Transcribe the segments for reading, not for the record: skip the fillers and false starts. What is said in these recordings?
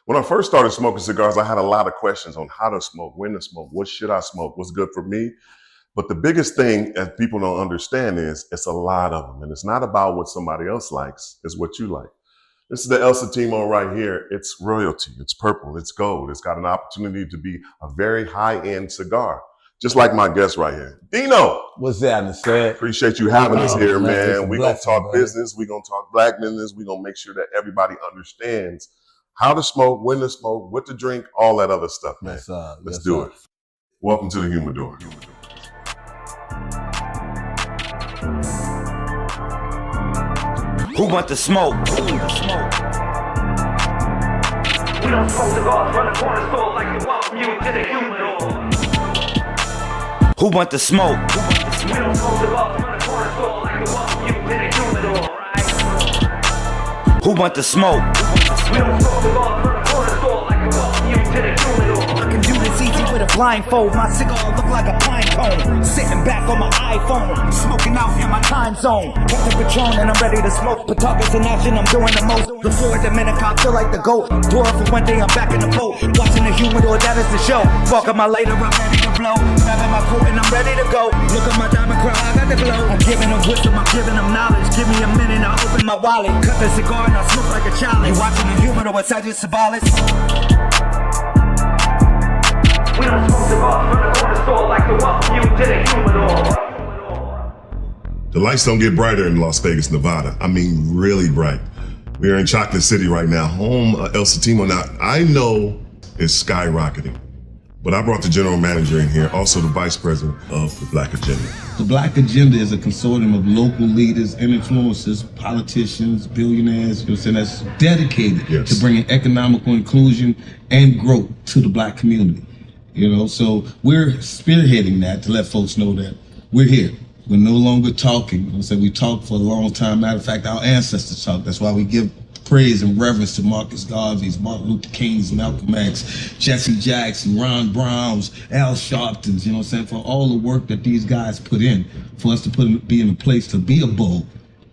When I first started smoking cigars, I had a lot of questions on how to smoke, when to smoke, what should I smoke, what's good for me. But the biggest thing that people don't understand is it's a lot of them. And it's not about what somebody else likes, it's what you like. This is the El Satimo right here. It's royalty, it's purple, it's gold. It's got an opportunity to be a very high-end cigar. Just like my guest right here. Deno! What's that, Mr. Appreciate you having us here, man. We're going to talk buddy. business. We're going to talk black business. We're going to make sure that everybody understands how to smoke, when to smoke, what to drink, all that other stuff, man. Let's do it. Welcome to the Humidor. Who want the smoke? We don't smoke cigars, run a corner store like you welcome you to the Humidor. Who want the smoke? We don't smoke cigars, run a corner store like you welcome you to the Humidor, right? Who want the smoke? We don't smoke cigars, run a corner store like you welcome you to the Humidor. I can do this easy with a blindfold. My cigar look like a pine cone. Sitting back on my iPhone, smoking out in my time zone. Got the Patron and I'm ready to smoke. Patakas in action, I'm doing the most. The Florida Dominican, I feel like the GOAT. Tour for one day, I'm back in the boat. Watching the Humidor, that is the show. Walking my later, I'm ready to blow. Grabbing my coat and I'm ready to go. Look at my diamond crown, I got the glow. I'm giving them wisdom, I'm giving them knowledge. Give me a minute, I'll open my wallet. Cut the cigar and I'll smoke like a challenge. Watching the Humidor, what's that just symbolic? We don't smoke cigars, run a corner store like you welcome you to the Humidor. The lights don't get brighter in Las Vegas, Nevada. I mean, really bright. We are in Chocolate City right now, home of El Satimo. Now, I know it's skyrocketing, but I brought the general manager in here, also the vice president of the Black Agenda. The Black Agenda is a consortium of local leaders and influencers, politicians, billionaires, you know what I'm saying, that's dedicated to bringing economical inclusion and growth to the Black community. You know, so we're spearheading that to let folks know that we're here. We're no longer talking. You know what I'm saying? We talked for a long time. Matter of fact, our ancestors talked. That's why we give praise and reverence to Marcus Garvey's, Martin Luther King's, Malcolm X, Jesse Jackson, Ron Brown's, Al Sharpton's, you know what I'm saying, for all the work that these guys put in, for us to be in a place to be a bold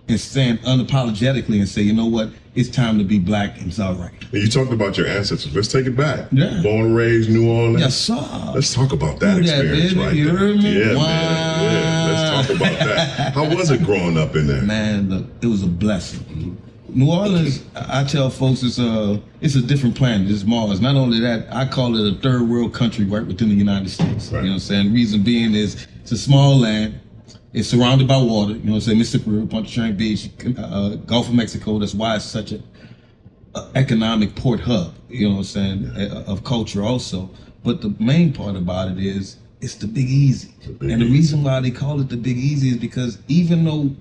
and stand unapologetically and say, you know what, it's time to be black and it's all right. And you talked about your ancestors. Let's take it back. Yeah. Born and raised, New Orleans. Yes, sir. Let's talk about that experience right you there. heard me? Yeah, wow. man. Yeah, let's talk about that. How was it growing up in there? Man, look, it was a blessing. New Orleans, I tell folks, it's a different planet. It's Mars. Not only that, I call it a third world country right within the United States. Right. You know what I'm saying? Reason being is it's a small land. It's surrounded by water. You know what I'm saying? Mississippi River, Pontchartrain Beach, Gulf of Mexico. That's why it's such an economic port hub, you know what I'm saying, of culture also. But the main part about it is it's the Big Easy. And the reason why they call it the Big Easy is because even though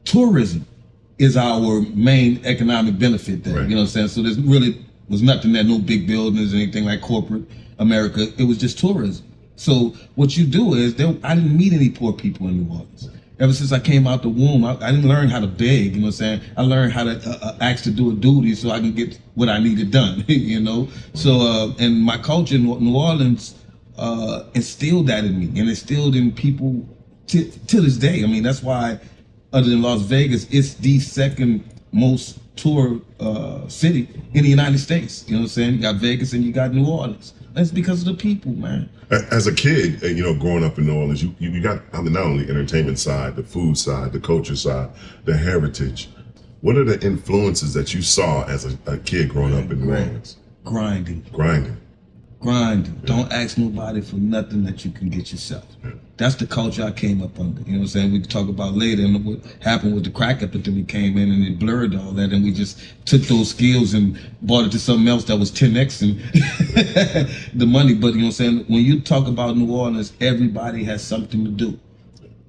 tourism is our main economic benefit there, you know what I'm saying? So there's really was nothing there, no big buildings or anything like corporate America. It was just tourism. So what you do is, I didn't meet any poor people in New Orleans. Ever since I came out the womb, I didn't learn how to beg, you know what I'm saying? I learned how to ask to do a duty so I can get what I needed done, you know? So, and my culture in New Orleans instilled that in me and instilled in people to this day. I mean, that's why, other than Las Vegas, it's the second most tour city in the United States. You know what I'm saying? You got Vegas and you got New Orleans. That's because of the people, man. As a kid, you know, growing up in New Orleans, you got, I mean, not only the entertainment side, the food side, the culture side, the heritage. What are the influences that you saw as a kid growing up in New Orleans? Grinding. Grinding. Don't ask nobody for nothing that you can get yourself. That's the culture I came up under. You know what I'm saying? We can talk about later and what happened with the crack epidemic came in and it blurred all that, and we just took those skills and brought it to something else that was 10x and the money. But you know what I'm saying? When you talk about New Orleans, everybody has something to do.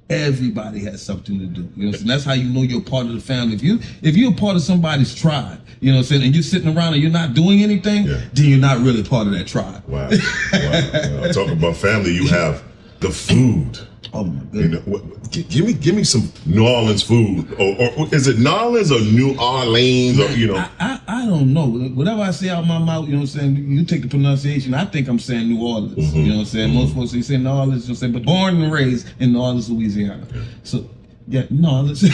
Everybody has something to do. You know what I'm saying? That's how you know you're part of the family. If you're a part of somebody's tribe, you know what I'm saying, and you're sitting around and you're not doing anything, then you're not really part of that tribe. Wow. Talking about family, you have the food. Oh my goodness. You know, give me some New Orleans food, or is it New Orleans or New Orleans, or you know? I don't know. Whatever I say out my mouth, you know what I'm saying. You take the pronunciation. I think I'm saying New Orleans. You know what I'm saying. Most folks say New Orleans, you know what I'm saying. But born and raised in New Orleans, Louisiana. So Yeah, no, listen.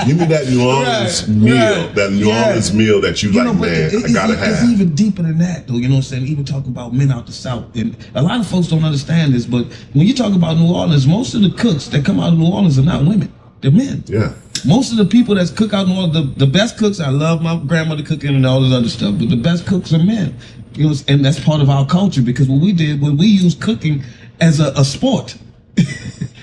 Give me that New Orleans meal, that New Orleans meal that you like, man, I gotta have. It's even deeper than that, though. You know what I'm saying? Even talking about men out the South, and a lot of folks don't understand this, but when you talk about New Orleans, most of the cooks that come out of New Orleans are not women; they're men. Yeah. Most of the people that cook out in New Orleans, the best cooks, I love my grandmother cooking and all this other stuff, but the best cooks are men. You know, and that's part of our culture, because what we did was we used cooking as a sport.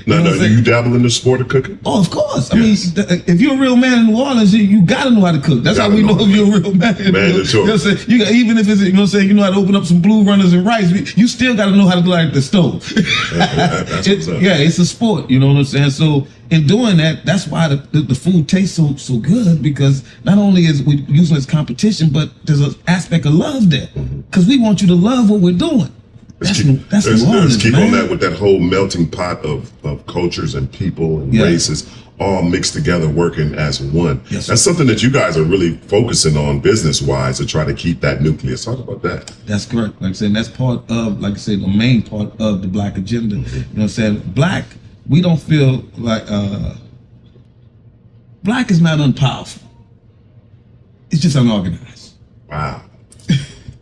No, do you dabble in the sport of cooking? Oh, of course. I mean, if you're a real man in New Orleans, you gotta know how to cook. That's how we know if you're a real man. You know what I'm saying? You got, even if it's, you know what I'm saying, you know how to open up some blue runners and rice, you still gotta know how to light the stove. That's what's up. Yeah, it's a sport. You know what I'm saying? So in doing that, that's why the food tastes so good, because not only is we using it as competition, but there's an aspect of love there, because we want you to love what we're doing. That's New Orleans, keep man. on that with that whole melting pot of cultures and people and races all mixed together working as one. Yes, that's something that you guys are really focusing on business-wise to try to keep that nucleus. Talk about that. That's correct. Like I said, that's part of, like I said, the main part of the Black agenda. You know what I'm saying? Black, we don't feel like, Black is not unpowerful. It's just unorganized. Wow.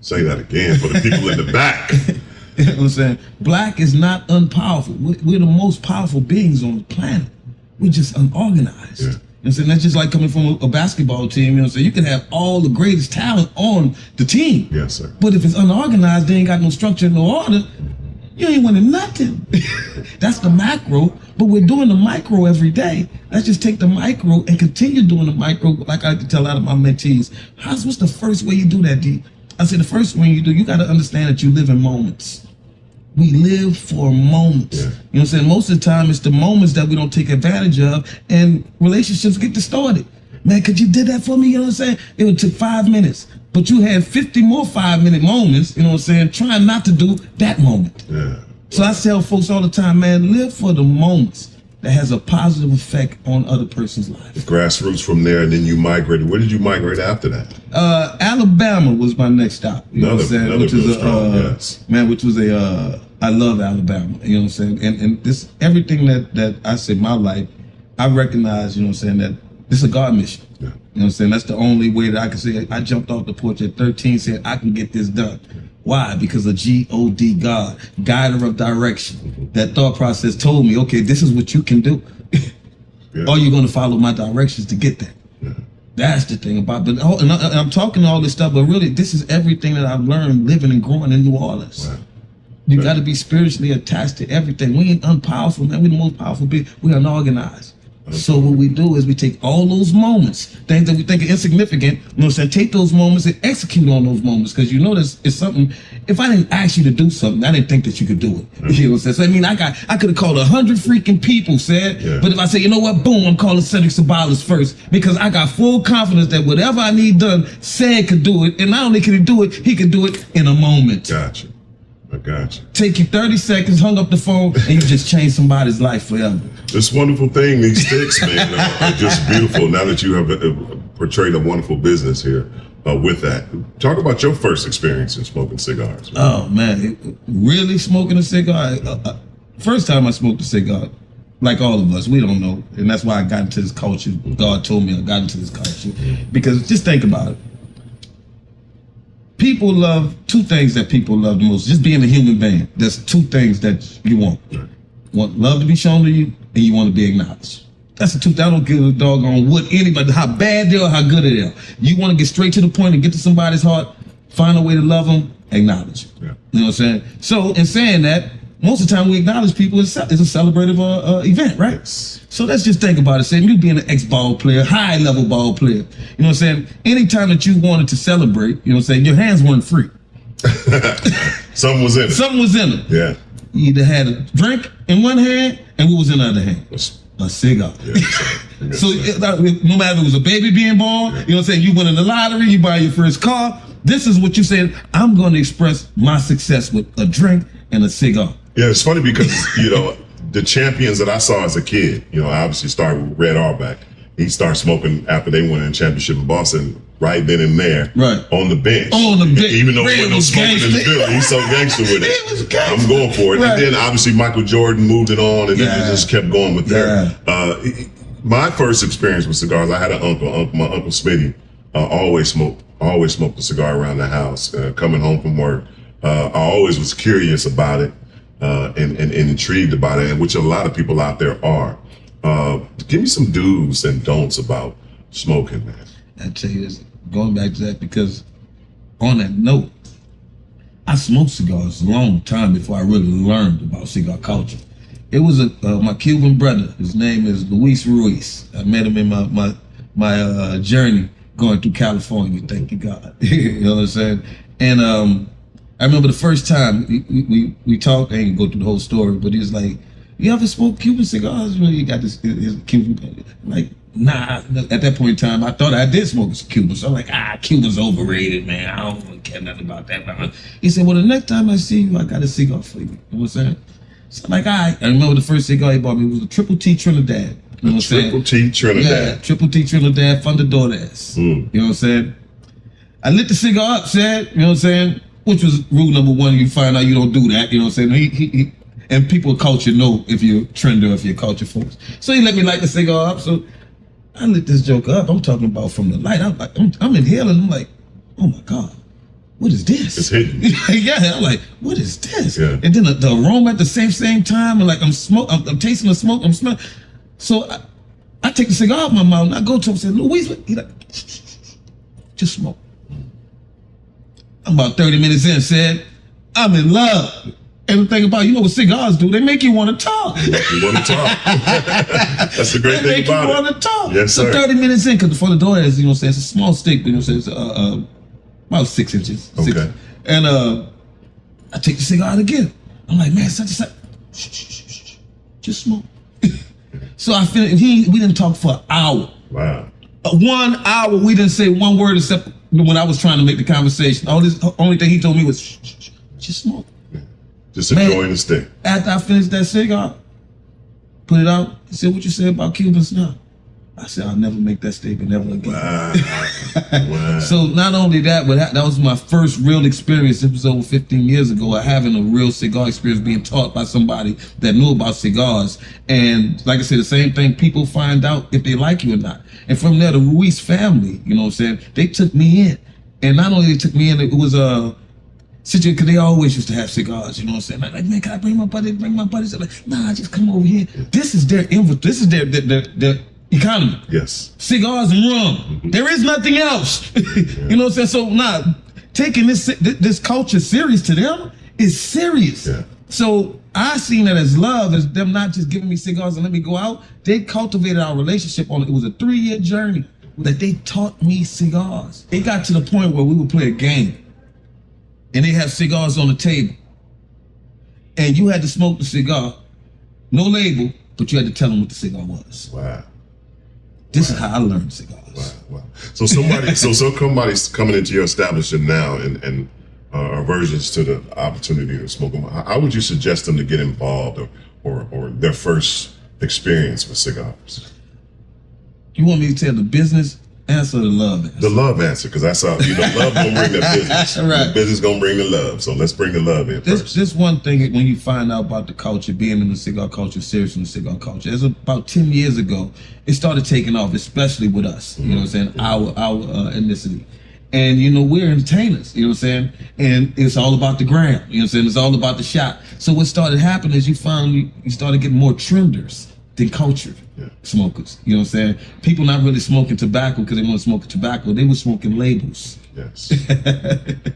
Say that again for the people in the back. You know what I'm saying? Black is not unpowerful. We're the most powerful beings on the planet. We're just unorganized. Yeah. You know what I'm saying? That's just like coming from a basketball team. You know what I'm saying? You can have all the greatest talent on the team. Yes, sir. But if it's unorganized, they ain't got no structure, no order, you ain't winning nothing. That's the macro, but we're doing the micro every day. Let's just take the micro and continue doing the micro. Like I tell a lot of my mentees, what's the first way you do that, D? I say the first thing you do, you got to understand that you live in moments. We live for moments. Yeah. You know what I'm saying? Most of the time, it's the moments that we don't take advantage of, and relationships get distorted. Man, could you did that for me? You know what I'm saying? It would took 5 minutes, but you had 50 more 5-minute moments, you know what I'm saying, trying not to do that moment. Yeah. So I tell folks all the time, man, live for the moments that has a positive effect on other person's life. Grassroots from there, and then you migrated. Where did you migrate after that? Alabama was my next stop. You know what I'm saying? Which is man, which was I love Alabama. You know what I'm saying? And this everything that I say in my life, I recognize, you know what I'm saying, that this is a God mission. Yeah. You know what I'm saying? That's the only way that I can say it. I jumped off the porch at 13, said I can get this done. Why? Because of G-O-D, God, guider of direction. That thought process told me, okay, this is what you can do. Or you're going to follow my directions to get there. Yeah. That's the thing about it. And I'm talking all this stuff, but really, this is everything that I've learned living and growing in New Orleans. Wow. You got to be spiritually attached to everything. We ain't unpowerful, man. We're the most powerful being. We're unorganized. So what we do is we take all those moments, things that we think are insignificant, you know what I'm saying, take those moments and execute on those moments, because you know this is something, if I didn't ask you to do something, I didn't think that you could do it. You know what I'm saying? So I mean, I could have called 100 freaking people, but if I say, you know what, boom, I'm calling Cedric Sabalas first, because I got full confidence that whatever I need done, Ced could do it, and not only can he do it in a moment. Gotcha. I got you. Take you 30 seconds, hung up the phone, and you just changed somebody's life forever. This wonderful thing, these sticks, man, are just beautiful. Now that you have portrayed a wonderful business here with that. Talk about your first experience in smoking cigars. Man. Oh, man. Really smoking a cigar? First time I smoked a cigar, like all of us, we don't know. And that's why I got into this culture. God told me I got into this culture. Because just think about it. People love two things that people love the most. Just being a human being. There's two things that you want. You want love to be shown to you, and you want to be acknowledged. That's the two. I don't give a doggone what anybody, how bad they are, how good they are. You want to get straight to the point and get to somebody's heart, find a way to love them, acknowledge them. Yeah. You know what I'm saying? So in saying that, most of the time we acknowledge people is a celebrative event, right? Yes. So let's just think about it. Saying you being an ex-ball player, high-level ball player, you know what I'm saying? Anytime that you wanted to celebrate, you know what I'm saying, your hands weren't free. Something was in it. Something was in it. Yeah. You either had a drink in one hand and what was in the other hand? A cigar. Yeah, so no matter if it was a baby being born, you know what I'm saying, you win in the lottery, you buy your first car, this is what you said, I'm going to express my success with a drink and a cigar. Yeah, it's funny because, you know, the champions that I saw as a kid, you know, I obviously started with Red Auerbach. He started smoking after they won a championship in Boston. right then and there, Right. on the bench. On the bench. Even though Red there was no was smoking in the gangster. building, he's so gangster with He it. was gangster. I'm going for it. Right. And then obviously Michael Jordan moved it on, and then Yeah. it just kept going with Yeah. that. My first experience with cigars, I had an uncle, my Uncle Smitty, always smoked a cigar around the house, coming home from work. I always was curious about it, and intrigued about it, and which a lot of people out there are. Give me some do's and don'ts about smoking, man. I tell you this, going back to that, because on that note, I smoked cigars a long time before I really learned about cigar culture. It was my Cuban brother. His name is Luis Ruiz. I met him in my journey going through California. Thank you, God. You know what I'm saying? And I remember the first time we talked. I ain't gonna go through the whole story, but he was like, "You ever smoke Cuban cigars?" Well, you got this Cuban. Like, nah. At that point in time, I thought I did smoke a Cuban. So I'm like, Cuban's overrated, man. I don't really care nothing about that. He said, "Well, the next time I see you, I got a cigar for you." You know what I'm saying? So I'm like, all right. I remember the first cigar he bought me was a Triple T Trinidad. You know what I'm saying? Triple T Trinidad. Yeah, Triple T Trinidad from the DoorDash. You know what I'm saying? I lit the cigar up, said, you know what I'm saying? Which was rule number one. You find out you don't do that. You know what I'm saying? He and people culture know if you're trend or if you're culture folks. So he let me light the cigar up. So I lit this joker up. I'm talking about from the light. I'm like, I'm inhaling. I'm like, oh my God. What is this? It's hidden. Yeah, I'm like, what is this? Yeah. And then the aroma at the same time, and like I'm tasting the smoke, I'm smelling. So I take the cigar out my mouth and I go to him and say, Louise, he like, just smoke. I'm about 30 minutes in, said, I'm in love. And the thing about, you know what cigars do? They make you want to talk. You want to talk. That's the great thing about it. They make you want to talk. Yes, so sir. 30 minutes in, because before the door is, you know what I'm saying, it's a small stick, but you know what I'm saying, it's about 6 inches. Okay. And I take the cigar out again. I'm like, man, such and such. Shh. Just smoke. So I finished, we didn't talk for an hour. Wow. 1 hour, we didn't say one word except when I was trying to make the conversation. Only thing he told me was, shh, just smoke. Just enjoying the stick. After I finished that cigar, put it out, he said, what you say about Cubans now? I said, I'll never make that statement ever again. Wow. So not only that, but that was my first real experience. It was over 15 years ago of having a real cigar experience, being taught by somebody that knew about cigars. And like I said, the same thing, people find out if they like you or not. And from there, the Ruiz family, you know what I'm saying, they took me in. And not only they took me in, it was a situation, because they always used to have cigars, you know what I'm saying? Like, man, can I bring my buddy? They're like, nah, just come over here. This is their this is their economy. Yes. Cigars and rum. There is nothing else. You know what I'm saying? So now, taking this culture serious to them is serious. Yeah. So I seen it as love, as them not just giving me cigars and let me go out. They cultivated our relationship on it. It was a 3-year journey that they taught me cigars. It got to the point where we would play a game and they have cigars on the table. And you had to smoke the cigar, no label, but you had to tell them what the cigar was. Wow. This is how I learned cigars. Wow. So somebody's coming into your establishment now and aversions to the opportunity to smoke them. How would you suggest them to get involved or their first experience with cigars? You want me to tell the business answer or the love answer? The love answer, because that's how, love gonna bring the business. Right. The business gonna bring the love. So let's bring the love in first. This one thing, when you find out about the culture, being in the cigar culture, serious in the cigar culture, it's about 10 years ago, it started taking off, especially with us, you know what I'm saying, our ethnicity. And, we're entertainers, you know what I'm saying? And it's all about the gram, you know what I'm saying? It's all about the shot. So what started happening is you started getting more trenders than culture smokers, you know what I'm saying? People not really smoking tobacco because they want to smoke tobacco. They were smoking labels. Yes.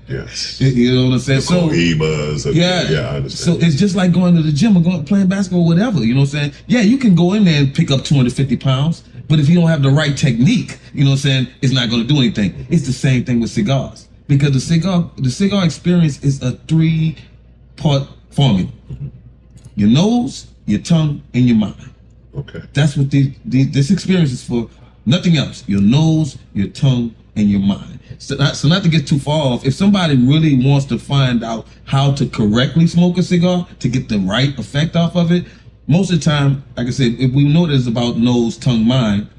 Yes. You know what I'm saying? So Cohibas. yeah, I understand. So it's just like going to the gym or playing basketball or whatever, you know what I'm saying? Yeah, you can go in there and pick up 250 pounds, but if you don't have the right technique, you know what I'm saying, it's not going to do anything. It's the same thing with cigars, because the cigar experience is a 3-part formula. Your nose, your tongue, and your mind. Okay. That's what this experience is for. Nothing else. Your nose, your tongue, and your mind. So not to get too far off, if somebody really wants to find out how to correctly smoke a cigar to get the right effect off of it, most of the time, like I said, if we know that it's about nose, tongue, mind,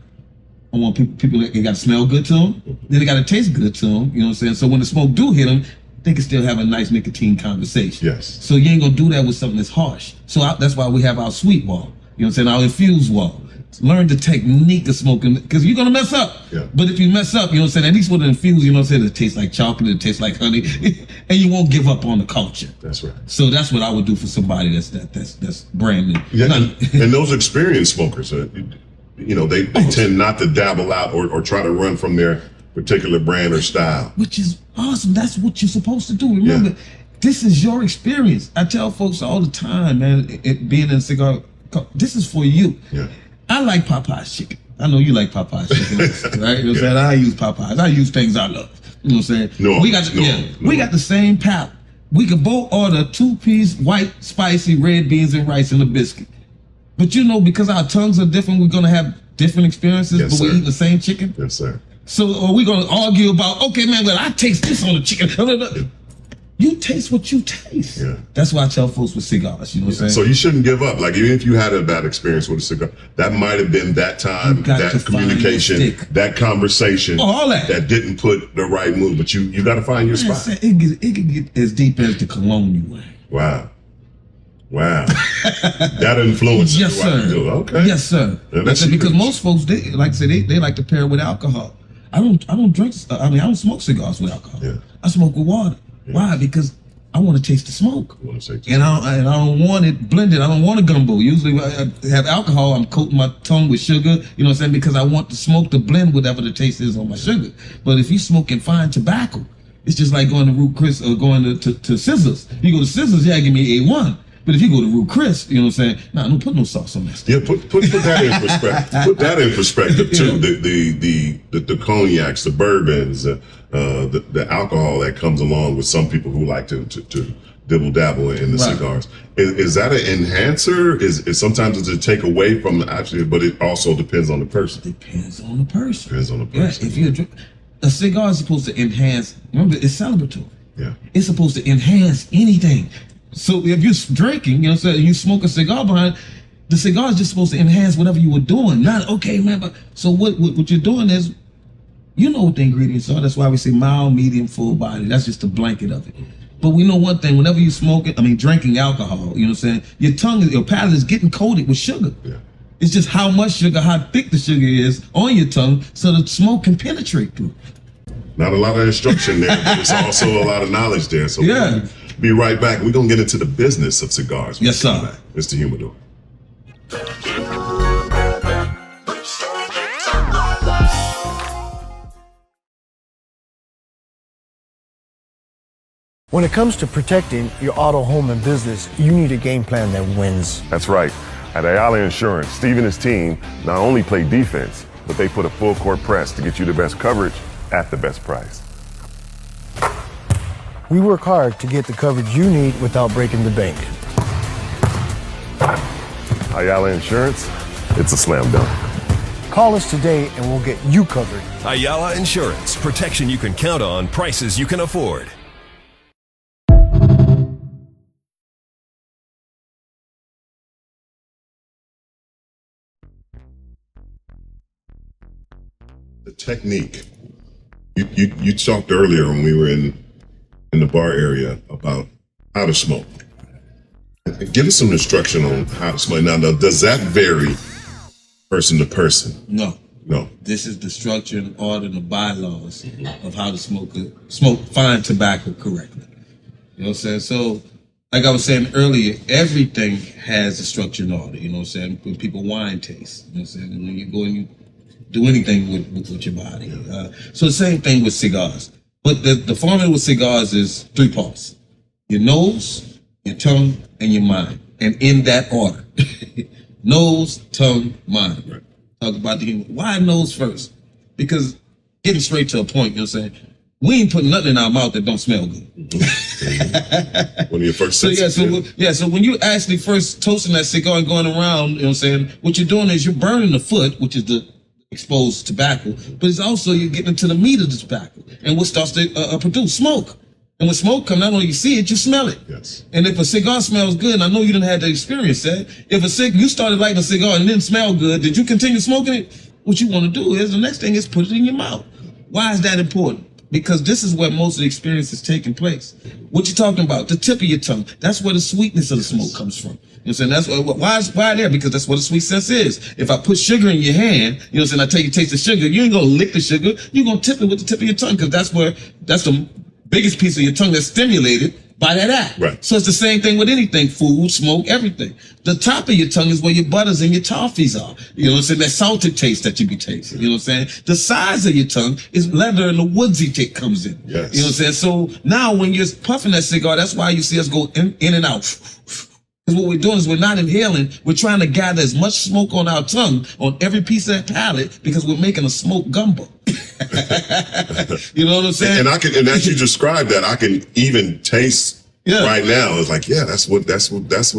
I want people that got to smell good to them, then they got to taste good to them. You know what I'm saying? So when the smoke do hit them, they can still have a nice nicotine conversation. Yes. So you ain't gonna do that with something that's harsh. So that's why we have our sweet wall. You know what I'm saying? Our infused wall. Learn the technique of smoking, because you're gonna mess up. Yeah. But if you mess up, you know what I'm saying, at least with an infused, you know what I'm saying, it tastes like chocolate, it tastes like honey, and you won't give up on the culture. That's right. So that's what I would do for somebody that's brand new. Yeah, and those experienced smokers, you know, they tend not to dabble out or try to run from their particular brand or style. Which is awesome. That's what you're supposed to do. Remember, this is your experience. I tell folks all the time, man, being in a cigar, this is for you. Yeah. I like Popeye's chicken. I know you like Popeye's chicken, right? You know what I'm saying? I use Popeye's. I use things I love. You know what I'm saying? No, we got the same palate. We could both order 2-piece white spicy red beans and rice and a biscuit. But you know, because our tongues are different, we're gonna have different experiences, Yes, but we sir. eat the same chicken. Yes, sir. So are we gonna argue about, okay, man, well, I taste this on the chicken. You taste what you taste. Yeah. That's why I tell folks with cigars, you know what I'm So saying? you shouldn't give up. Like, even if you had a bad experience with a cigar, that might have been that time, You got to that find communication, your stick. that conversation, All that. didn't put the right move. But you got to find your spot. It can get as deep as the cologne you wear. Wow. That influences Yes, what you sir. do. Okay. Yes, sir. Yeah, that's Because huge. most folks, they like I said, they like to pair it with alcohol. I don't drink. I don't smoke cigars with alcohol. Yeah. I smoke with water. Yeah. Why? Because I want to taste the smoke. I want to say And I don't want it blended. I don't want a gumbo. Usually when I have alcohol, I'm coating my tongue with sugar, you know what I'm saying? Because I want the smoke to blend whatever the taste is on my sugar. But if you're smoking fine tobacco, it's just like going to Root Chris or going to Scissors. You go to Scissors, yeah, give me A1. But if you go to Root Chris, you know what I'm saying? Nah, don't put no sauce on that stuff. Yeah, put that in perspective. Put that in perspective too. The cognacs, the bourbons, the alcohol that comes along with some people who like to dibble dabble in the cigars. Is that an enhancer? Is sometimes it's a take away from actually, but it also depends on the person. Depends on the person. Depends on the person. Yeah, if you're a cigar is supposed to enhance. Remember, it's celebratory. Yeah. It's supposed to enhance anything. So if you're drinking, you know what I'm saying, you smoke a cigar behind, the cigar is just supposed to enhance whatever you were doing. Not, okay, man, but so what you're doing is, you know what the ingredients are. That's why we say mild, medium, full body. That's just the blanket of it. But we know one thing, whenever you drinking alcohol, you know what I'm saying, your palate is getting coated with sugar. Yeah. It's just how much sugar, how thick the sugar is on your tongue so the smoke can penetrate through. Not a lot of instruction there, but it's also a lot of knowledge there. So Yeah. we'll be right back. We're going to get into the business of cigars. when Yes, we come sir. back. It's the Humidor. When it comes to protecting your auto, home, and business, you need a game plan that wins. That's right. At Ayala Insurance, Steve and his team not only play defense, but they put a full court press to get you the best coverage at the best price. We work hard to get the coverage you need without breaking the bank. Ayala Insurance, it's a slam dunk. Call us today and we'll get you covered. Ayala Insurance. Protection you can count on, prices you can afford. The technique. You talked earlier when we were in the bar area about how to smoke. Give us some instruction on how to smoke. Now, does that vary person to person? No. No. This is the structure and order and the bylaws of how to smoke fine tobacco correctly. You know what I'm saying? So, like I was saying earlier, everything has a structure and order. You know what I'm saying? When people wine taste, you know what I'm saying? And when you go and you do anything with your body. So the same thing with cigars. But the formula with cigars is 3 parts: your nose, your tongue, and your mind. And in that order. Nose, tongue, mind. Right. Talk about why nose first? Because getting straight to a point, you know what I'm saying? We ain't putting nothing in our mouth that don't smell good. One of your first So senses, so when you actually first toasting that cigar and going around, you know what I'm saying, what you're doing is you're burning the foot, which is the exposed tobacco, but it's also you're getting into the meat of the tobacco and what starts to produce smoke. And when smoke comes, not only you see it, you smell it. Yes. And if a cigar smells good, and I know you didn't have the experience that, if you started lighting a cigar and it didn't smell good, did you continue smoking it? what you want to do is the next thing is put it in your mouth. Why is that important? Because this is where most of the experience is taking place. What you talking about? The tip of your tongue. That's where the sweetness of the smoke comes from. You know what I'm saying? That's why there? Because that's what the sweet sense is. If I put sugar in your hand, you know what I'm saying, I tell you taste the sugar, you ain't gonna lick the sugar, you're gonna tip it with the tip of your tongue, because that's the biggest piece of your tongue that's stimulated by that act. Right. So it's the same thing with anything, food, smoke, everything. The top of your tongue is where your butters and your toffees are. You know what I'm saying? That salted taste that you be tasting. You know what I'm saying? The size of your tongue is leather and the woodsy tick comes in. Yes. You know what I'm saying? So now when you're puffing that cigar, that's why you see us go in and out. Because what we're doing is we're not inhaling. We're trying to gather as much smoke on our tongue, on every piece of that palate, because we're making a smoke gumbo. You know what I'm saying? And as you described that, I can even taste right now. It's like, that's what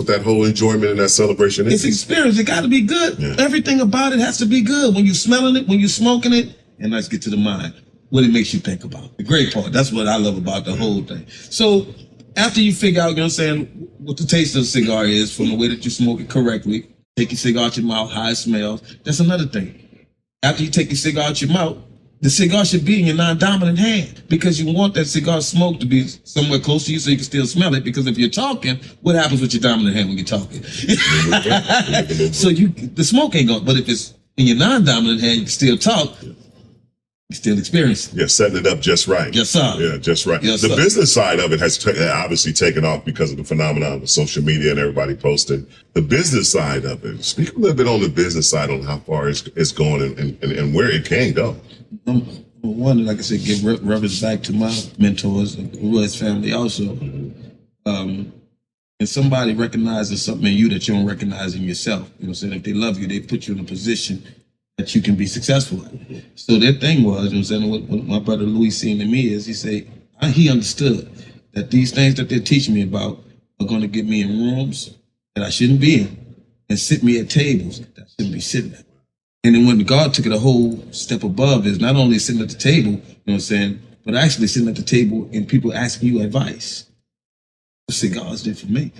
that whole enjoyment and that celebration is. It's experience. It got to be good. Yeah. Everything about it has to be good. When you're smelling it, when you're smoking it, and let's get to the mind. What it makes you think about. The great part. That's what I love about the whole thing. So after you figure out, you know what I'm saying, what the taste of the cigar is from the way that you smoke it correctly, take your cigar out your mouth, how it smells. That's another thing. After you take your cigar out your mouth, the cigar should be in your non-dominant hand, because you want that cigar smoke to be somewhere close to you so you can still smell it. Because if you're talking, what happens with your dominant hand when you're talking? So the smoke ain't going, but if it's in your non-dominant hand, you can still talk. You still experience it. Yeah, setting it up just right. Yes, sir. Yeah, just right. Yes, the sir. business side of it has obviously taken off because of the phenomenon of social media and everybody posting. The business side of it, speak a little bit on the business side on how far it's going and where it can go. Number one, like I said, give reverence back to my mentors and Roy's family also. And somebody recognizes something in you that you don't recognize in yourself. You know what I'm saying? If they love you, they put you in a position that you can be successful at. So their thing was, you know what I'm saying, what my brother Louis seen in me is he understood that these things that they're teaching me about are going to get me in rooms that I shouldn't be in and sit me at tables that I shouldn't be sitting at. And then when God took it a whole step above, is not only sitting at the table, you know what I'm saying, but actually sitting at the table and people asking you advice. The cigars did for me.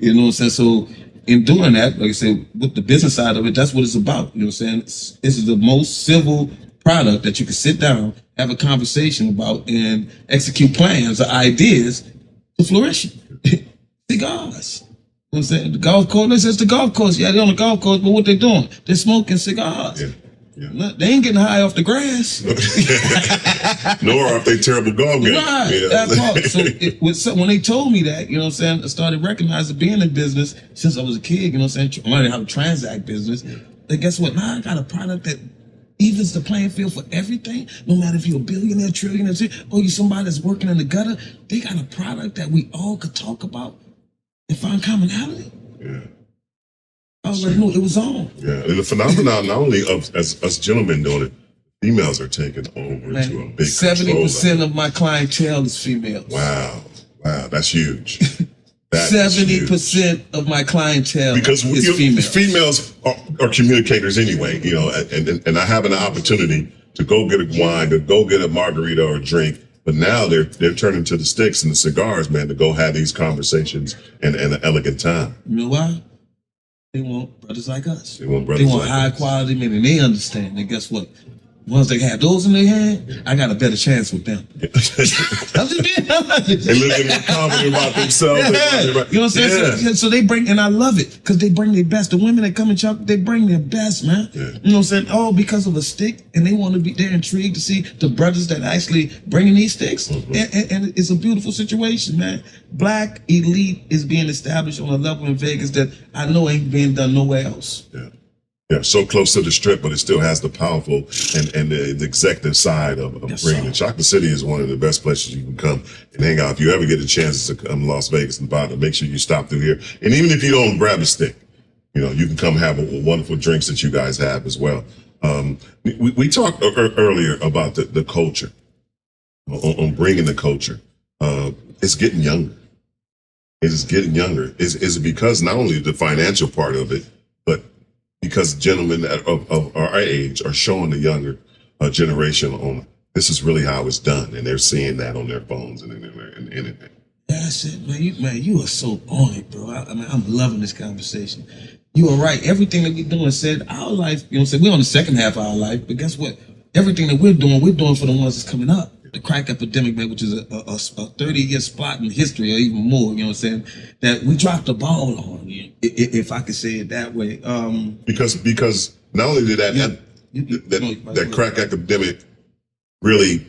You know what I'm saying? So in doing that, like I said, with the business side of it, that's what it's about. You know what I'm saying? This is the most civil product that you can sit down, have a conversation about, and execute plans or ideas to flourish. Cigars. You know what I'm saying? The golf course, this is the golf course. Yeah, they're on the golf course, but what they doing? They're smoking cigars. Yeah. They ain't getting high off the grass. Nor off they terrible golf game. Right, that part. So when they told me that, you know what I'm saying, I started recognizing being in business since I was a kid, you know what I'm saying, learning how to transact business. And guess what? Now I got a product that evens the playing field for everything. No matter if you're a billionaire, trillionaire, or you're somebody that's working in the gutter, they got a product that we all could talk about and find commonality. Yeah. I already knew it was on. Yeah, and the phenomenon not only of as us gentlemen doing it, females are taking over to a big 70% of my clientele is females. Wow, that's huge. 70% of my clientele is females. Females are communicators anyway, you know, and I have an opportunity to go get a wine, to go get a margarita or a drink. But now they're turning to the sticks and the cigars, man, to go have these conversations and an elegant time. You know why? They want brothers like us. They want brothers like high us. Quality men, and they understand. And guess what? Once they have those in their hand, I got a better chance with them. I'm just being honest. They live more confident about themselves. You know what I'm saying? Yeah. So they bring, and I love it, because they bring their best. The women that come and shop, they bring their best, man. Yeah. You know what I'm saying? All because of a stick, and they want to be, they're intrigued to see the brothers that actually bringing these sticks. Mm-hmm. And it's a beautiful situation, man. Black elite is being established on a level in Vegas that I know ain't being done nowhere else. Yeah. Yeah, so close to the strip, but it still has the powerful and the executive side of bringing it. Chocolate City is one of the best places you can come and hang out. If you ever get a chance to come to Las Vegas and Nevada, make sure you stop through here. And even if you don't grab a stick, you know, you can come have wonderful drinks that you guys have as well. We talked earlier about the culture, on bringing the culture. It's getting younger. It is getting younger. Is it because not only the financial part of it, but because gentlemen of our age are showing the younger generation on this is really how it's done, and they're seeing that on their phones and That's it, man. You are so on it, bro. I mean, I'm loving this conversation. You are right. Everything that we're doing said our life, you know what I'm saying? We're on the second half of our life, but guess what? Everything that we're doing for the ones that's coming up. The crack epidemic, man, which is a 30-year spot in history or even more, you know what I'm saying? That we dropped the ball on, if I could say it that way. Because not only did that crack epidemic really,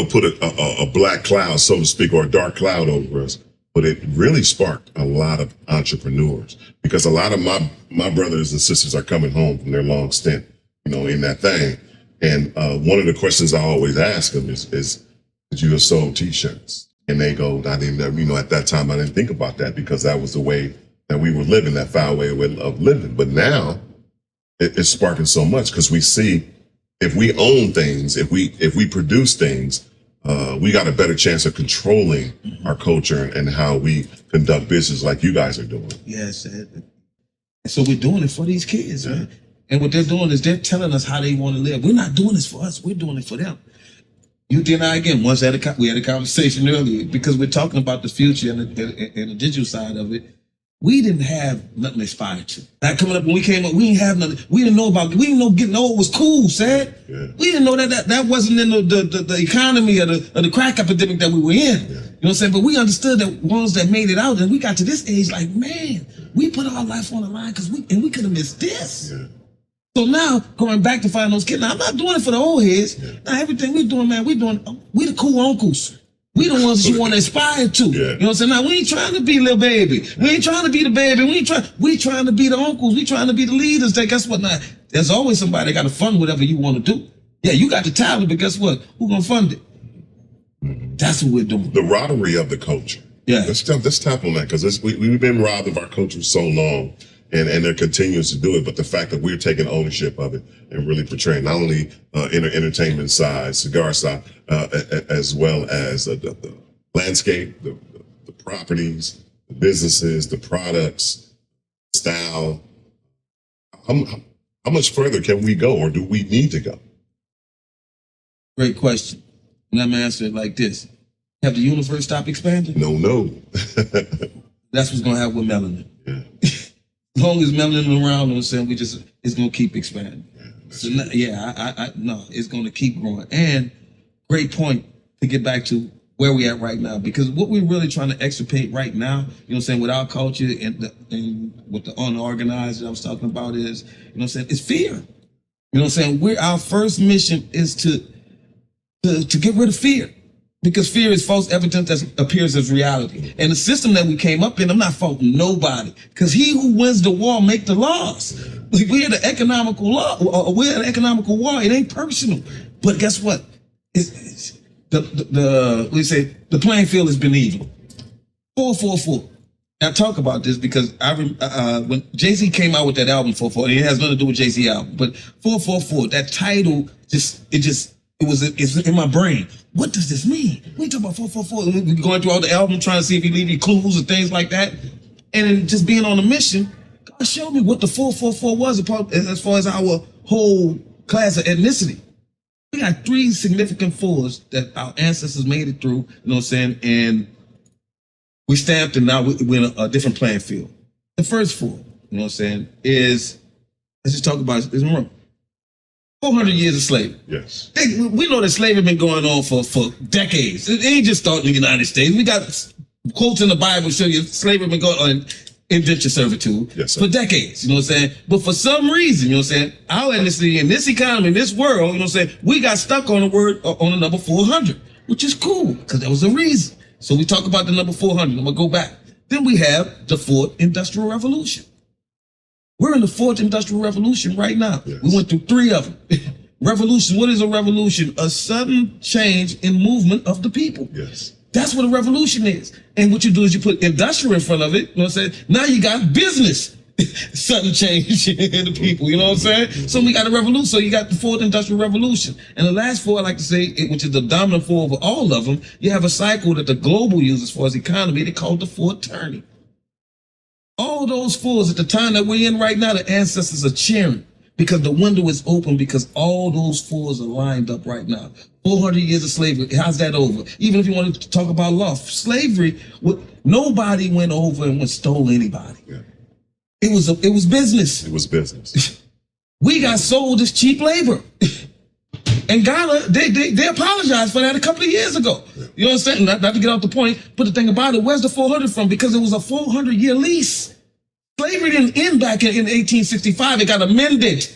put a black cloud, so to speak, or a dark cloud over us, but it really sparked a lot of entrepreneurs, because a lot of my brothers and sisters are coming home from their long stint, in that thing. And one of the questions I always ask them is did you have sold T-shirts? And they go, I didn't, at that time I didn't think about that, because that was the way that we were living, that foul way of living. But now it's sparking so much, because we see if we own things, if we produce things, we got a better chance of controlling our culture and how we conduct business, like you guys are doing. Yes. And so we're doing it for these kids, man. And what they're doing is they're telling us how they want to live. We're not doing this for us. We're doing it for them. You and I, again, we had a conversation earlier, because we're talking about the future and the digital side of it. We didn't have nothing to aspire to. Like coming up, when we came up, we didn't have nothing. We didn't know getting old was cool, sad. Yeah. We didn't know that wasn't in the economy of the crack epidemic that we were in. Yeah. You know what I'm saying? But we understood that ones that made it out, and we got to this age, like, man, we put our life on the line because we could have missed this. Yeah. So now, going back to find those kids, now I'm not doing it for the old heads. Yeah. Now everything we're doing, man, we the cool uncles. We the ones that you want to aspire to. Yeah. You know what I'm saying? Now, we ain't trying to be little baby. We ain't trying to be the baby. We trying to be the uncles. We trying to be the leaders. Guess what? Now, there's always somebody that got to fund whatever you want to do. Yeah, you got the talent, but guess what? Who gonna fund it? Mm-hmm. That's what we're doing. The robbery of the culture. Yeah. Let's tap on that, because we've been robbed of our culture so long. And there continues to do it, but the fact that we're taking ownership of it and really portraying not only entertainment side, cigar side, as well as the landscape, the properties, the businesses, the products, style. How much further can we go, or do we need to go? Great question. And I'm gonna answer it like this: have the universe stopped expanding? No. That's what's gonna happen with melanin. Yeah. As long as melanin around, you know what I'm saying, it's gonna keep expanding. So no, it's gonna keep growing. And great point to get back to where we at right now, because what we're really trying to extirpate right now, you know what I'm saying, with our culture and with the unorganized that I was talking about is, you know what I'm saying, it's fear. You know what I'm saying? Our first mission is to get rid of fear. Because fear is false evidence that appears as reality. And the system that we came up in, I'm not faulting nobody. Because he who wins the war make the laws. We're in an economical law. We're in an economical war. It ain't personal. But guess what? The playing field has been even. 444. Now talk about this, because when Jay-Z came out with that album 444, it has nothing to do with Jay-Z album, but 444, that title it's in my brain. What does this mean? We talk about 444. We're going through all the album, trying to see if he leave you clues and things like that. And then just being on a mission, God showed me what the 444 was as far as our whole class of ethnicity. We got 3 significant fours that our ancestors made it through, you know what I'm saying? And we stamped, and now we're in a different playing field. The first 4, you know what I'm saying, is, let's just talk about it. 400 years of slavery. Yes. We know that slavery been going on for decades. It ain't just starting in the United States. We got quotes in the Bible show you slavery been going on, indentured servitude, for decades, you know what I'm saying? But for some reason, you know what I'm saying, our ethnicity in this economy, in this world, you know what I'm saying, we got stuck on the number 400, which is cool, because there was a reason. So we talk about the number 400. I'm going to go back. Then we have the 4th Industrial Revolution. We're in the 4th Industrial Revolution right now. Yes. We went through 3 of them. Revolution, what is a revolution? A sudden change in movement of the people. Yes. That's what a revolution is. And what you do is you put industrial in front of it, you know what I'm saying? Now you got business. Sudden change in the people, you know what I'm saying? So we got a revolution. So you got the 4th Industrial Revolution. And the last 4, I like to say, which is the dominant 4 over all of them, you have a cycle that the global uses for its economy. They call it the 4th turning. All those 4s at the time that we're in right now, the ancestors are cheering because the window is open, because all those 4s are lined up right now. 400 years of slavery, how's that over? Even if you want to talk about law, slavery, nobody went over and stole anybody. Yeah. It was business. It was business. We got sold as cheap labor. And Ghana, they apologized for that a couple of years ago. You know what I'm saying? Not to get off the point, but the thing about it, where's the 400 from? Because it was a 400-year lease. Slavery didn't end back in 1865. It got amended.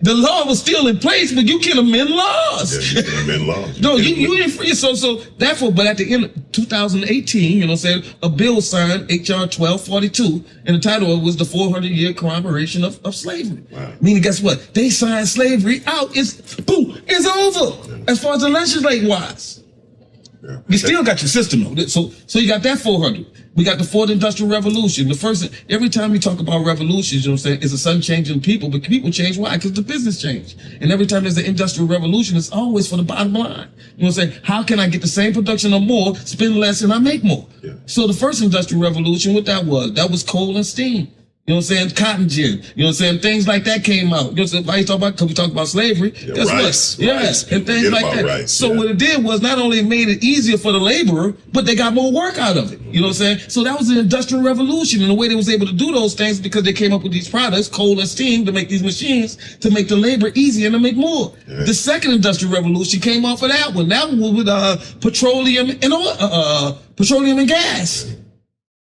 The law was still in place, but you can amend laws. Yeah, you can amend laws. No, you ain't free. So therefore, but at the end of 2018, you know what I'm saying, a bill was signed, H.R. 1242, and the title of it was the 400-year commemoration of slavery. Wow. Meaning, guess what? They signed slavery out. It's over. Yeah. As far as the legislative-wise. Yeah. You still got your system though. So you got that 400. We got the fourth industrial revolution. The first, every time we talk about revolutions, you know what I'm saying, it's a sudden change in people, but people change. Why? Because the business changed. And every time there's an industrial revolution, it's always for the bottom line. You know what I'm saying? How can I get the same production or more, spend less, and I make more? Yeah. So the first industrial revolution, what that was coal and steam. You know what I'm saying? Cotton gin. You know what I'm saying? Things like that came out. You know what I'm saying? Why you talk about, because we talk about slavery. Yeah, guess rice, what? rice. Yeah, and things like that. Rice, so what it did was not only made it easier for the laborer, but they got more work out of it. You know what I'm saying? So that was an industrial revolution. And the way they was able to do those things because they came up with these products, coal and steam, to make these machines, to make the labor easier and to make more. Yeah. The second industrial revolution came off of that one. That one was with petroleum and oil, petroleum and gas.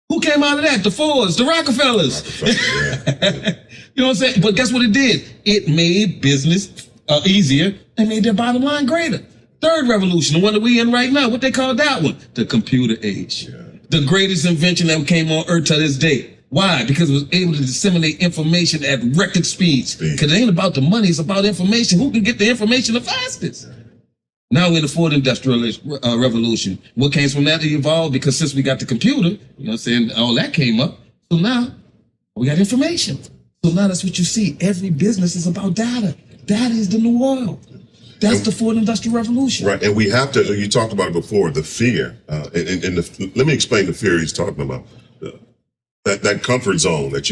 Who came out of that? The Fords, the Rockefellers. Yeah. You know what I'm saying? But guess what it did? It made business easier and made their bottom line greater. Third revolution, the one that we in right now, what they call that one? The computer age. Yeah. The greatest invention that came on earth to this day. Why? Because it was able to disseminate information at record speeds. Because it ain't about the money, it's about information. Who can get the information the fastest? Now we're in the fourth industrial revolution. What came from that to evolve? Because since we got the computer, you know what I'm saying, all that came up. So now we got information. So now that's what you see. Every business is about data. Data is the new oil. That's the fourth industrial revolution. Right, and we have to, you talked about it before, the fear. Let me explain the fear he's talking about. That comfort zone that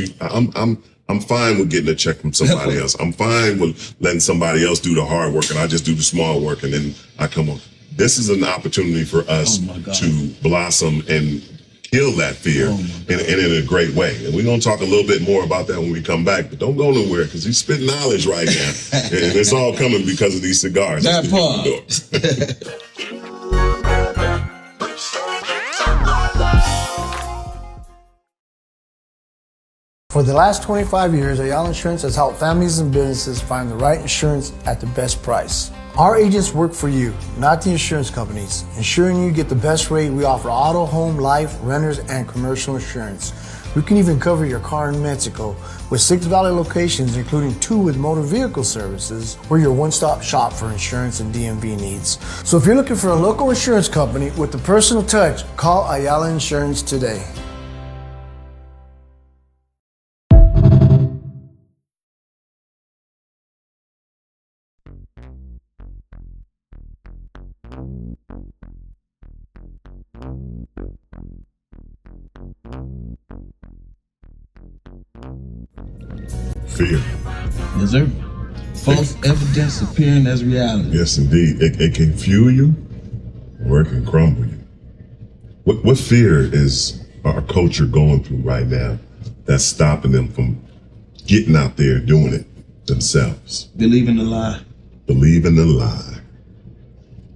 I'm fine with getting a check from somebody else. I'm fine with letting somebody else do the hard work and I just do the small work and then I come on. This is an opportunity for us to blossom and kill that fear in a great way. And we're going to talk a little bit more about that when we come back, but don't go nowhere because he's spitting knowledge right now. And it's all coming because of these cigars. That part. For the last 25 years, Ayala Insurance has helped families and businesses find the right insurance at the best price. Our agents work for you, not the insurance companies, ensuring you get the best rate. We offer auto, home, life, renters, and commercial insurance. We can even cover your car in Mexico with 6 Valley locations, including 2 with motor vehicle services. We're your one-stop shop for insurance and DMV needs. So if you're looking for a local insurance company with the personal touch, call Ayala Insurance today. Fear. Yes, sir. False evidence appearing as reality. Yes, indeed. It can fuel you or it can crumble you. What fear is our culture going through right now that's stopping them from getting out there doing it themselves? Believing the lie. Believing the lie.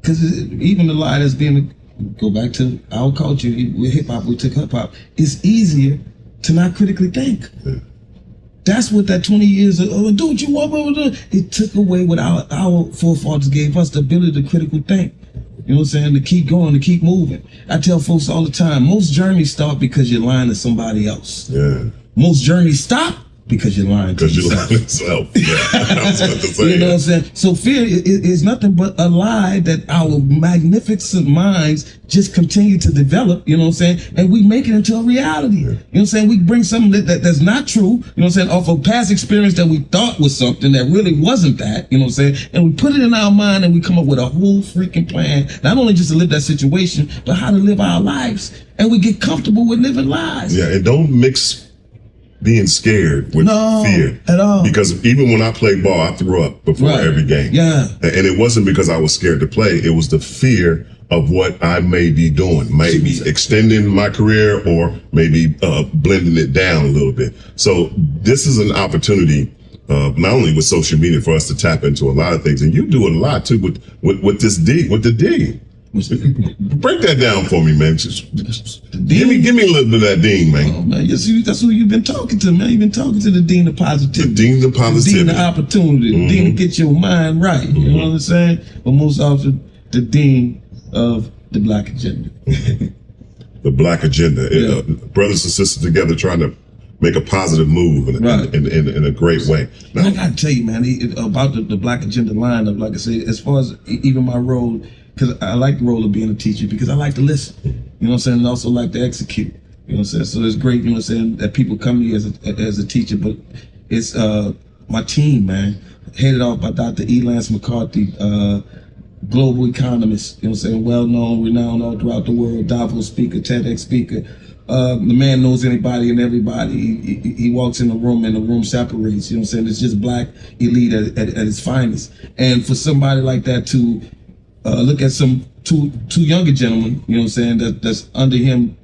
Because even the lie that's being, go back to our culture, with hip-hop, we took hip-hop, it's easier to not critically think. Yeah. That's what that 20 years of, do what you want, it took away what our forefathers gave us, the ability to critically think. You know what I'm saying? To keep going, to keep moving. I tell folks all the time, most journeys start because you're lying to somebody else. Yeah. Most journeys stop because you're lying to yourself. Because you're lying to yourself. Yeah, I was about to say. You know what I'm saying? So fear is nothing but a lie that our magnificent minds just continue to develop, you know what I'm saying? And we make it into a reality. Yeah. You know what I'm saying? We bring something that's not true, you know what I'm saying, off of past experience that we thought was something that really wasn't that, you know what I'm saying? And we put it in our mind and we come up with a whole freaking plan, not only just to live that situation, but how to live our lives. And we get comfortable with living lies. Yeah, and don't mix being scared with fear at all. Because even when I played ball, I threw up before every game. Yeah. And it wasn't because I was scared to play. It was the fear of what I may be doing, maybe extending my career or maybe blending it down a little bit. So this is an opportunity, not only with social media, for us to tap into a lot of things, and you do it a lot too with this D, with the D. Break that down for me, man. Just give me a little bit of that Dean, man. Oh, man, that's who you've been talking to, man. You've been talking to the Dean of Positivity. The Dean of Positivity. The Dean of Opportunity. The Dean to get your mind right. You know what I'm saying? But most often, the Dean of the Black Agenda. The Black Agenda. Yeah. Brothers and sisters together trying to make a positive move in a great way. Now, I gotta tell you, man, about the Black Agenda lineup, like I said, as far as even my role, because I like the role of being a teacher because I like to listen, you know what I'm saying, and also like to execute, you know what I'm saying. So it's great, you know what I'm saying, that people come to me as a teacher, but it's my team, man, headed off by Dr. E. Lance McCarthy, global economist, you know what I'm saying, well-known, renowned all throughout the world, Davos speaker, TEDx speaker. The man knows anybody and everybody. He walks in the room and the room separates, you know what I'm saying. It's just black elite at its finest. And for somebody like that to look at two younger gentlemen, you know what I'm saying, that's under him,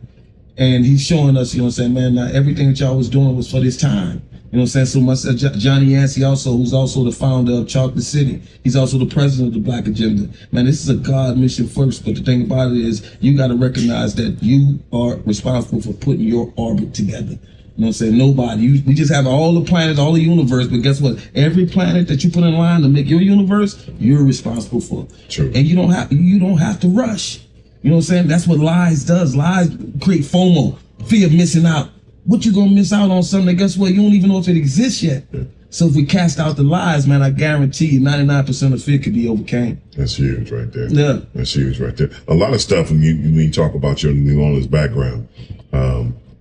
and he's showing us, you know what I'm saying, man, now everything that y'all was doing was for this time. You know what I'm saying? So myself, Johnny Yancey who's also the founder of Chocolate City. He's also the president of the Black Agenda. Man, this is a God mission first, but the thing about it is you got to recognize that you are responsible for putting your orbit together. You know what I'm saying? Nobody. We just have all the planets, all the universe, but guess what? Every planet that you put in line to make your universe, you're responsible for. True. And you don't have to rush. You know what I'm saying? That's what lies does. Lies create FOMO, fear of missing out. What you gonna miss out on something that, guess what, you don't even know if it exists yet. Yeah. So if we cast out the lies, man, I guarantee you 99% of fear could be overcame. That's huge right there. Yeah. That's huge right there. A lot of stuff when you talk about your New Orleans background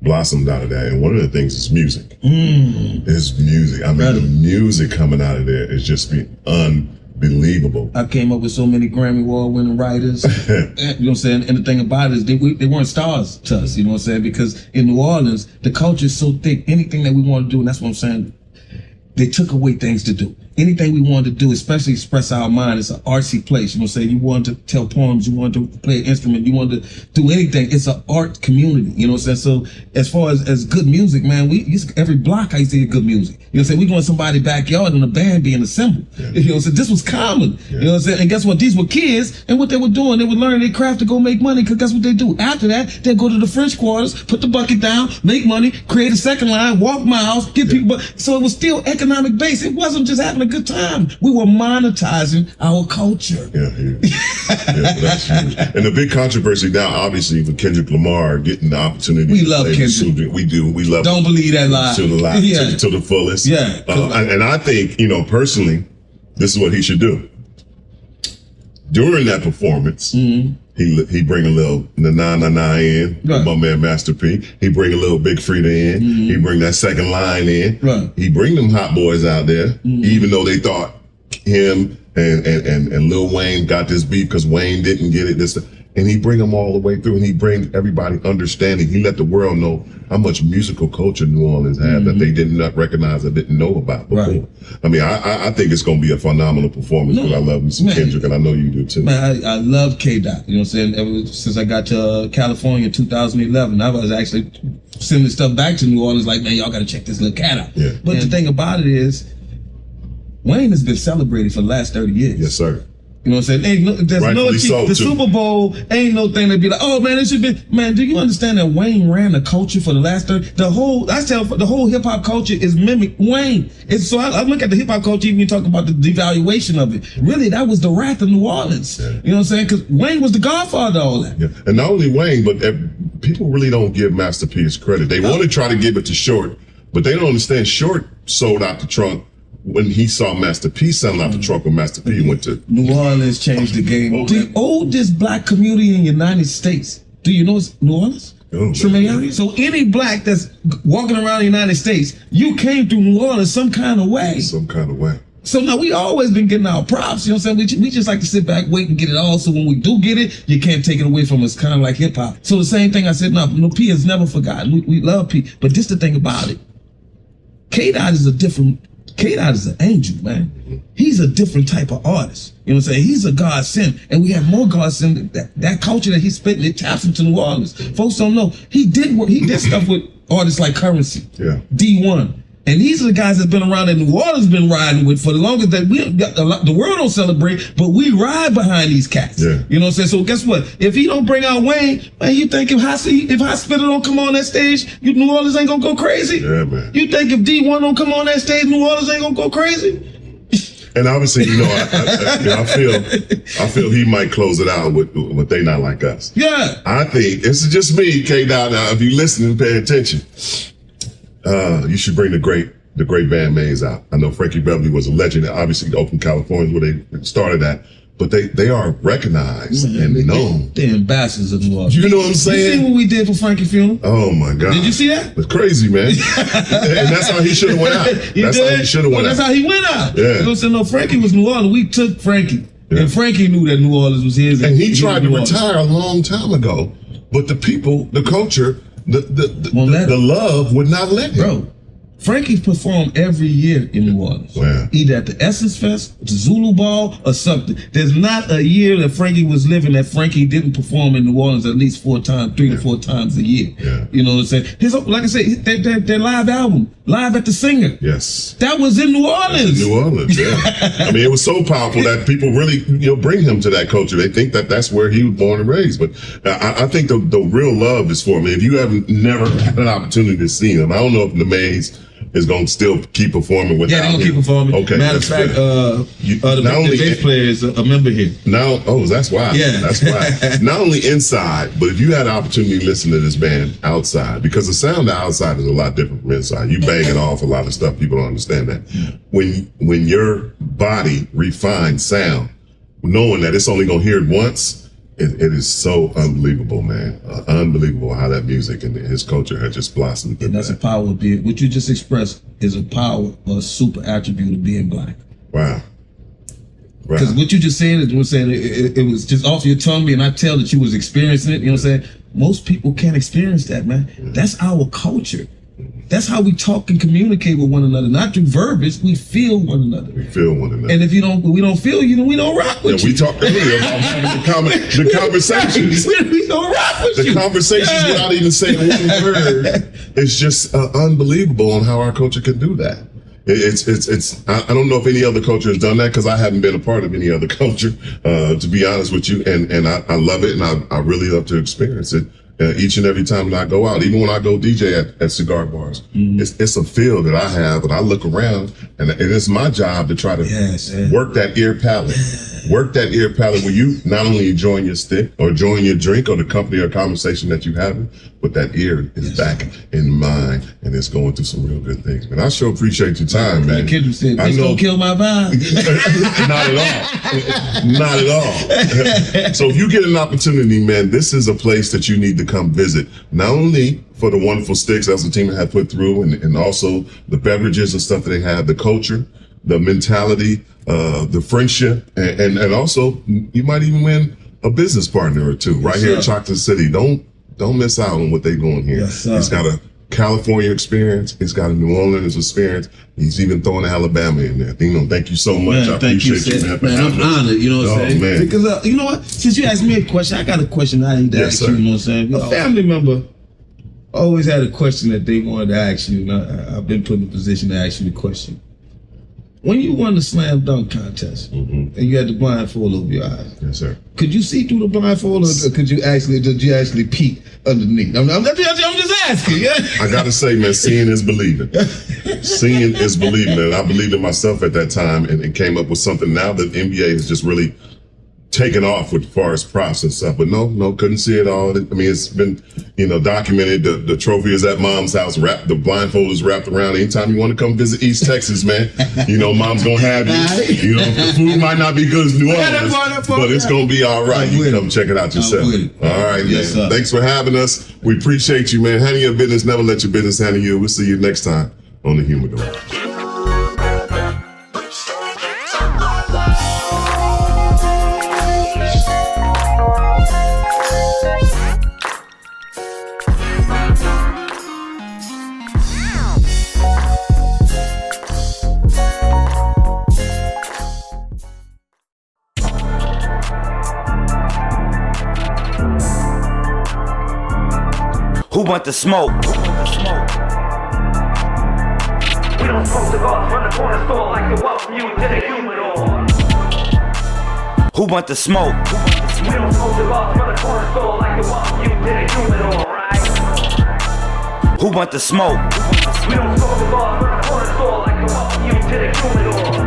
blossomed out of that. And one of the things is music. It's music. I mean, the music coming out of there is just unbelievable. I came up with so many Grammy Award-winning writers. You know what I'm saying? And the thing about it is they weren't stars to us, you know what I'm saying? Because in New Orleans, the culture is so thick, anything that we want to do, and that's what I'm saying, they took away things to do. Anything we wanted to do, especially express our mind, it's an artsy place. You know what I'm saying? You wanted to tell poems, you wanted to play an instrument, you wanted to do anything. It's an art community. You know what I'm saying? So as far as good music, man, every block I used to hear good music. You know what I'm saying? We go in somebody's backyard and a band being assembled. Yeah. You know what I'm saying? This was common. Yeah. You know what I'm saying? And guess what? These were kids, and what they were doing, they were learning their craft to go make money, because guess what they do? After that, they go to the French quarters, put the bucket down, make money, create a second line, walk miles, get people. So it was still economic base. It wasn't just having a good time. We were monetizing our culture. Yeah, huge. That's huge. And the big controversy now, obviously, with Kendrick Lamar getting the opportunity. We love Kendrick. We do. We love. Don't believe that lie. To the lie. Yeah. To the fullest. Yeah. And I think, personally, this is what he should do. During that performance, he bring a little Na in, right. My man Master P. He bring a little Big Frida in. He bring that second line in. Right. He bring them hot boys out there, even though they thought him and Lil Wayne got this beef because Wayne didn't get it. And he bring them all the way through, and he bring everybody understanding. He let the world know how much musical culture New Orleans had that they did not recognize or didn't know about before. Right. I mean, I think it's going to be a phenomenal performance, because I love me some Kendrick, and I know you do too. Man, I love K-Dot. You know what I'm saying? Ever since I got to California in 2011, I was actually sending stuff back to New Orleans like, man, y'all got to check this little cat out. Yeah. But the thing about it is, Wayne has been celebrated for the last 30 years. Yes, sir. You know what I'm saying? The Super Bowl ain't no thing to be like, oh man, it should be. Man, do you understand that Wayne ran the culture for the last 30? The whole hip hop culture is mimic Wayne. So I look at the hip hop culture, even you talk about the devaluation of it. Really, that was the wrath of New Orleans. Yeah. You know what I'm saying? Because Wayne was the godfather of all that. Yeah. And not only Wayne, but people really don't give Master P his credit. They want to try to give it to Short, but they don't understand Short sold out the trunk when he saw Master P selling out the trunk when Master P went to New Orleans. Changed the game. The oldest black community in the United States. Do you know it's New Orleans? Tremaine. So any black that's walking around the United States, you came through New Orleans some kind of way. Some kind of way. So now we always been getting our props. You know what I'm saying? We just like to sit back, wait, and get it all. So when we do get it, you can't take it away from us. Kind of like hip hop. So the same thing I said. No, P is never forgotten. We love P. But this the thing about it. K-Dot is a different K-Dot is an angel, man. He's a different type of artist. You know what I'm saying? He's a godsend. And we have more godsend. That culture that he's spitting, it taps into New Orleans. Folks don't know. He did stuff with artists like Currency, Yeah. D1. And these are the guys that's been around that New Orleans been riding with for the longest that we got the world don't celebrate, but we ride behind these cats. Yeah. You know what I'm saying? So guess what? If he don't bring out Wayne, man, you think if High Spitter don't come on that stage, New Orleans ain't gonna go crazy? Yeah, man. You think if D1 don't come on that stage, New Orleans ain't gonna go crazy? And obviously, I feel he might close it out with They Not Like Us. Yeah. I think this is just me, K-Dot. Now, if you listen and pay attention, you should bring the great band Maze out. I know Frankie Beverly was a legend. Obviously, Oakland, California is where they started at. But they are recognized and known. They're ambassadors of New Orleans. You know what I'm You saying? see what we did for Frankie funeral? Oh my God! Did you see that? It's crazy, man. And that's how he should have went out. That's how he should have went out. That's how he went out. Yeah. You know what I'm saying? No, Frankie was New Orleans. We took Frankie. Yeah. And Frankie knew that New Orleans was his. And he tried to retire a long time ago, but the people, the culture, the love would not let him. Bro, Frankie performed every year in New Orleans. Wow. Either at the Essence Fest, the Zulu Ball, or something. There's not a year that Frankie was living that Frankie didn't perform in New Orleans at least 3 to 4 times a year. Yeah. You know what I'm saying? Like I said, their live album, Live at the Singer. Yes. That was in New Orleans. New Orleans, yeah. I mean, it was so powerful that people really, bring him to that culture. They think that that's where he was born and raised. But I think the real love is for him. If you haven't never had an opportunity to see him, I don't know if the Maze is going to still keep performing without Yeah, they're going to him. keep performing. Okay. Matter of fact, the bass player is a member here. Now, that's why. Yeah. That's why. Not only inside, but if you had an opportunity to listen to this band outside, because the sound outside is a lot different from inside. You banging off a lot of stuff. People don't understand that. When your body refines sound, knowing that it's only going to hear it once, it is so unbelievable, man. Unbelievable how that music and his culture has just blossomed. And that's a power of being, what you just expressed is a power, a super attribute of being black. Wow. Because what you just said, it was just off your tongue, and I tell that you was experiencing it. You know what I'm saying? Most people can't experience that, man. That's our culture. That's how we talk and communicate with one another. Not through verbiage, we feel one another. We feel one another. And if we don't feel you, then we don't rock with you. We talked earlier about the conversations. We don't rock with you. The conversations without even saying one word. It's just unbelievable on how our culture can do that. I don't know if any other culture has done that, because I haven't been a part of any other culture, to be honest with you. And I love it, and I really love to experience it. Each and every time that I go out, even when I go DJ at cigar bars, it's a feel that I have, and I look around, and it's my job to try to work that ear palate. Work that ear palate where you not only enjoying your stick or enjoying your drink or the company or conversation that you're having, but that ear is back in mind and it's going through some real good things. Man, I sure appreciate your time, man. Kendrick said, "It's gonna kill my vibe." Not at all. Not at all. So if you get an opportunity, man, this is a place that you need to come visit. Not only for the wonderful sticks that the team had put through, and also the beverages and stuff that they have, the culture, the mentality, the friendship, and also you might even win a business partner or two right here in Chocolate City. Don't miss out on what they're doing here. Yes, sir. He's got a California experience. He's got a New Orleans experience. He's even throwing Alabama in there. Thank you so much. Man, I appreciate you, man. I'm honored. You know what I'm saying? Man. Because you know what? Since you asked me a question, I got a question I need to ask you. You know what I'm saying? A family member always had a question that they wanted to ask you, and I've been put in a position to ask you the question. When you won the slam dunk contest and you had the blindfold over your eyes, yes, sir. Could you see through the blindfold, or did you actually peek underneath? I'm just asking. Yeah. I gotta say, man, seeing is believing. Seeing is believing, and I believed in myself at that time, and came up with something. Now that NBA has just really taken off with far as props and stuff, but no, couldn't see it all. I mean, it's been, documented. The trophy is at mom's house. The blindfold is wrapped around. Anytime you want to come visit East Texas, man, mom's gonna have you. The food might not be good as New Orleans, but it's gonna be all right. You come check it out yourself. All right, yes, man. Sir. Thanks for having us. We appreciate you, man. Handle your business. Never let your business handle you. We'll see you next time on the Humidor. Who want the smoke? We don't smoke cigars from the corner store like to welcome you to the humidor. Who want the smoke? We don't smoke cigars from the corner store like to welcome you to the humidor, right? Who want the smoke? We don't smoke cigars from the corner store like to welcome you to the humidor.